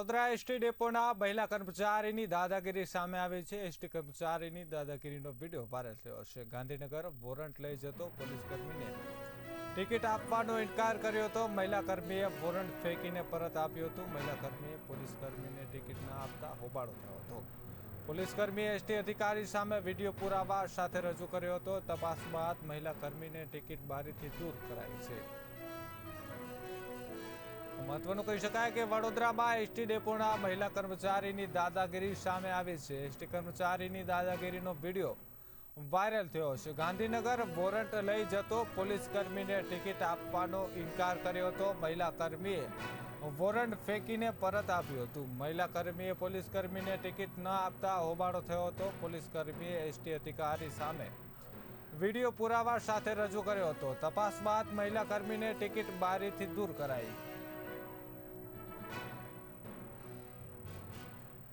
Vadodara ST ડેપોના મહિલા કર્મચારીની દાદાગીરી સામે આવી છે। એસટી કર્મચારીની દાદાગીરીનો વિડીયો વાયરલ થયો છે। ગાંધીનગર વોરંટ લઈ જતો પોલીસ કર્મીને ટિકિટ આપવાનો ઇનકાર કર્યો હતો। મહિલા કર્મીએ વોરંટ ફેંકીને પરત આપ્યું હતું। મહિલા કર્મીએ પોલીસ કર્મીને ટિકિટ ન આપતા હોબાળો થયો હતો। પોલીસ કર્મીએ એસટી અધિકારી સામે વિડીયો પુરાવા સાથે રજૂ કર્યો હતો। તપાસ બાદ મહિલા કર્મીને ટિકિટ બારીથી દૂર કરાઈ છે। મહત્વનું કહી શકાય કે વડોદરામાં એસટી ડેપોના મહિલા કર્મચારીની દાદાગીરી સામે આવી છે। એસટી કર્મચારીની દાદાગીરીનો વિડીયો વાયરલ થયો છે। ગાંધીનગર વોરંટ લઈ જતો પોલીસ કર્મીને ટિકિટ આપવાનો ઇનકાર કર્યો હતો। મહિલા કર્મીએ વોરંટ ફેંકીને પરત આપ્યું હતું। મહિલા કર્મીએ પોલીસ કર્મીને ટિકિટ ન આપતા હોબાળો થયો હતો। પોલીસ કર્મીએ એસટી અધિકારી સામે વિડીયો પુરાવા સાથે રજૂ કર્યો હતો। તપાસ બાદ મહિલા કર્મીને ટિકિટ બારીથી દૂર કરાઈ।